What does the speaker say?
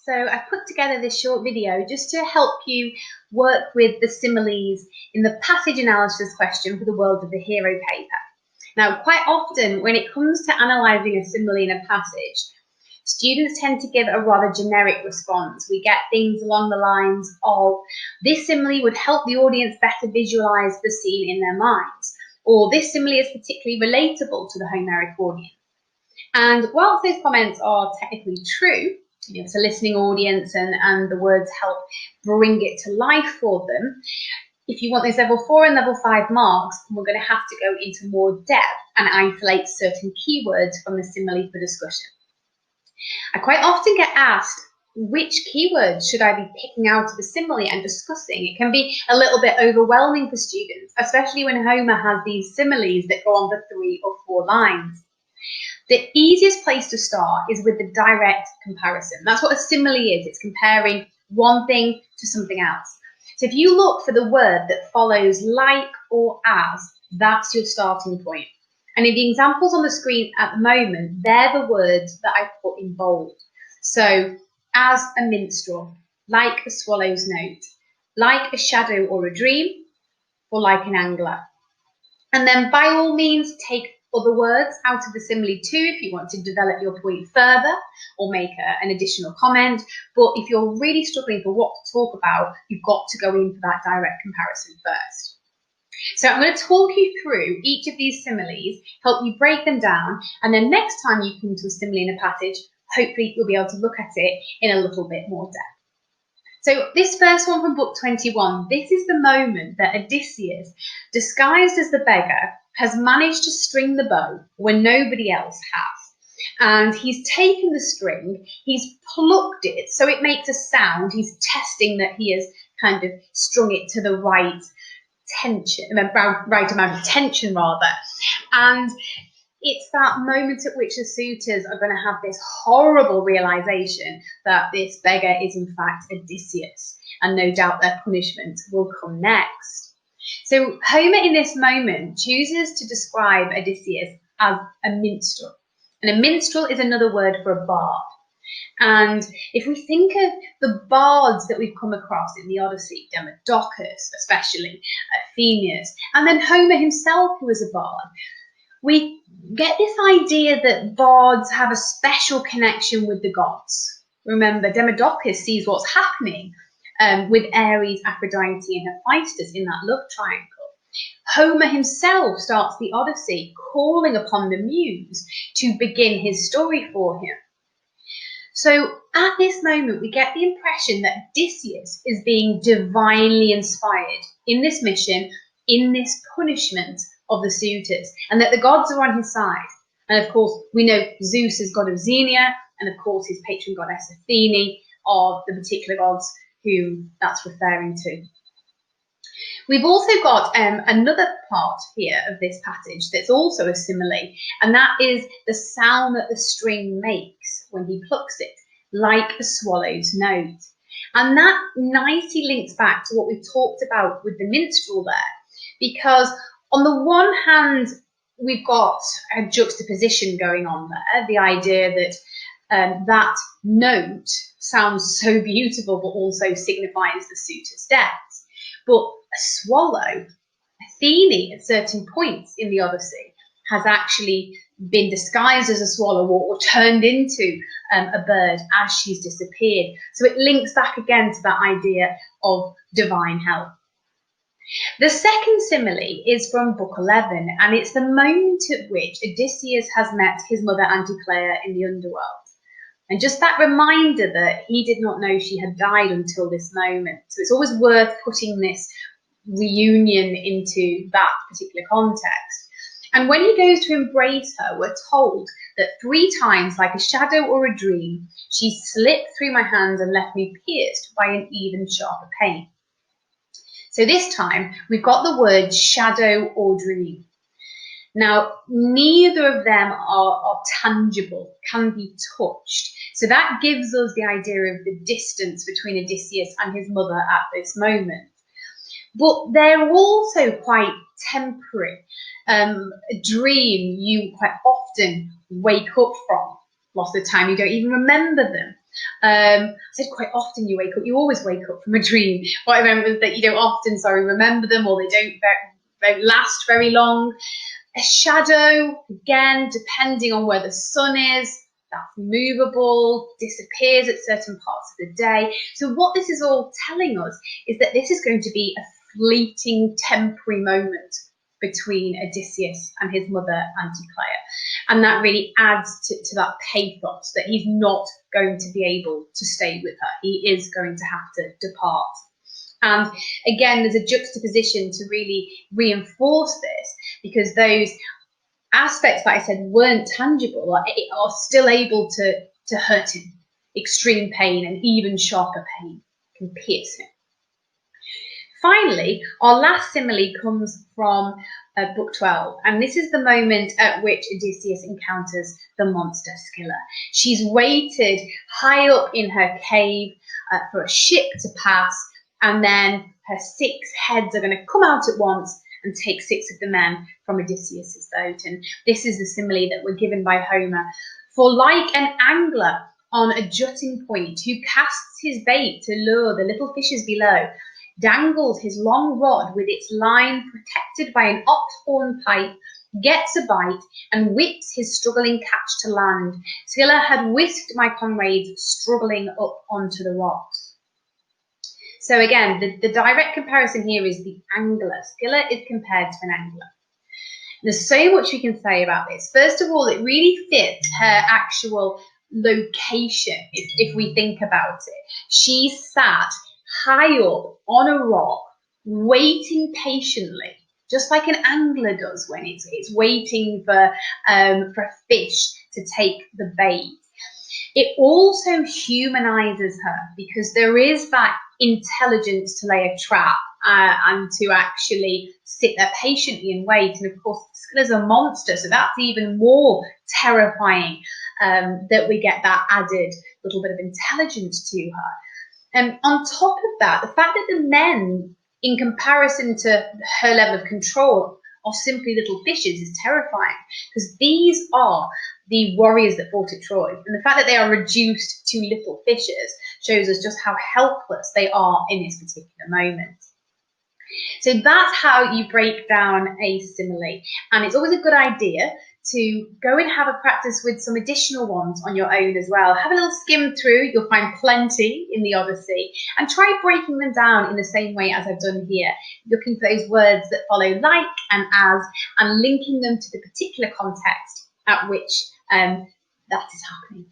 So I put together this short video just to help you work with the similes in the passage analysis question for the World of the Hero paper. Now, quite often when it comes to analysing a simile in a passage, students tend to give a rather generic response. We get things along the lines of, this simile would help the audience better visualise the scene in their minds, or this simile is particularly relatable to the Homeric audience. And whilst those comments are technically true, it's a listening audience and the words help bring it to life for them, if you want those level 4 and level 5 marks, we're going to have to go into more depth and isolate certain keywords from the simile for discussion. I quite often get asked, which keywords should I be picking out of the simile and discussing? It can be a little bit overwhelming for students, especially when Homer has these similes that go on for 3 or 4 lines. The easiest place to start is with the direct comparison. That's what a simile is. It's comparing one thing to something else. So if you look for the word that follows like or as, that's your starting point. And in the examples on the screen at the moment, they're the words that I put in bold. So as a minstrel, like a swallow's note, like a shadow or a dream, or like an angler. And then by all means, take other words out of the simile too if you want to develop your point further or make an additional comment. But if you're really struggling for what to talk about, you've got to go in for that direct comparison first. So I'm going to talk you through each of these similes, help you break them down, and then next time you come to a simile in a passage, hopefully you'll be able to look at it in a little bit more depth. So this first one from book 21, this is the moment that Odysseus, disguised as the beggar, has managed to string the bow when nobody else has. And he's taken the string, he's plucked it so it makes a sound. He's testing that he has kind of strung it to the right tension, right amount of tension rather. And it's that moment at which the suitors are going to have this horrible realization that this beggar is in fact Odysseus, and no doubt their punishment will come next. So Homer in this moment chooses to describe Odysseus as a minstrel. And a minstrel is another word for a bard. And if we think of the bards that we've come across in the Odyssey, Demodocus especially, Athenius, and then Homer himself who was a bard, we get this idea that bards have a special connection with the gods. Remember, Demodocus sees what's happening with Ares, Aphrodite and Hephaestus in that love triangle. Homer himself starts the Odyssey calling upon the muse to begin his story for him. So at this moment, we get the impression that Odysseus is being divinely inspired in this mission, in this punishment of the suitors, and that the gods are on his side. And of course, we know Zeus is god of Xenia, and of course his patron goddess Athene are the particular gods who that's referring to. We've also got another part here of this passage that's also a simile, and that is the sound that the string makes when he plucks it, like a swallow's note. And that nicely links back to what we talked about with the minstrel there, because on the one hand, we've got a juxtaposition going on there, the idea that that note sounds so beautiful but also signifies the suitor's death. But a swallow, Athene at certain points in the Odyssey, has actually been disguised as a swallow or turned into a bird as she's disappeared. So it links back again to that idea of divine help. The second simile is from book 11, and it's the moment at which Odysseus has met his mother Anticlea in the underworld. And just that reminder that he did not know she had died until this moment. So it's always worth putting this reunion into that particular context. And when he goes to embrace her, we're told that 3 times, like a shadow or a dream, she slipped through my hands and left me pierced by an even sharper pain. So this time, we've got the words shadow or dream. Now, neither of them are tangible, can be touched. So that gives us the idea of the distance between Odysseus and his mother at this moment. But they're also quite temporary. A dream you quite often wake up from. Lots of the time you don't even remember them. I said quite often you wake up. You always wake up from a dream. What I meant was that you don't often, remember them, or they don't last very long. A shadow, again, depending on where the sun is, that's movable, disappears at certain parts of the day. So what this is all telling us is that this is going to be a fleeting, temporary moment between Odysseus and his mother, Anticlea. And that really adds to that pathos that he's not going to be able to stay with her. He is going to have to depart. And again, there's a juxtaposition to really reinforce this, because those aspects that I said weren't tangible are still able to hurt him. Extreme pain and even sharper pain can pierce him. Finally, our last simile comes from book 12, and this is the moment at which Odysseus encounters the monster Scylla. She's waited high up in her cave for a ship to pass, and then her 6 heads are going to come out at once and take 6 of the men from Odysseus's boat. And this is the simile that we're given by Homer. For like an angler on a jutting point, who casts his bait to lure the little fishes below, dangles his long rod with its line protected by an ox horn pipe, gets a bite, and whips his struggling catch to land, Scylla had whisked my comrades struggling up onto the rocks. So again, the direct comparison here is the angler. Scylla is compared to an angler. There's so much we can say about this. First of all, it really fits her actual location, if we think about it. She sat high up on a rock, waiting patiently, just like an angler does when it's waiting for a fish to take the bait. It also humanizes her, because there is that intelligence to lay a trap and to actually sit there patiently and wait. And of course, Scylla's a monster, so that's even more terrifying, that we get that added little bit of intelligence to her. And on top of that, the fact that the men, in comparison to her level of control, are simply little fishes is terrifying, because these are the warriors that fought at Troy. And the fact that they are reduced to little fishes shows us just how helpless they are in this particular moment. So that's how you break down a simile. And it's always a good idea to go and have a practice with some additional ones on your own as well. Have a little skim through, you'll find plenty in the Odyssey, and try breaking them down in the same way as I've done here, looking for those words that follow like and as, and linking them to the particular context at which that is happening.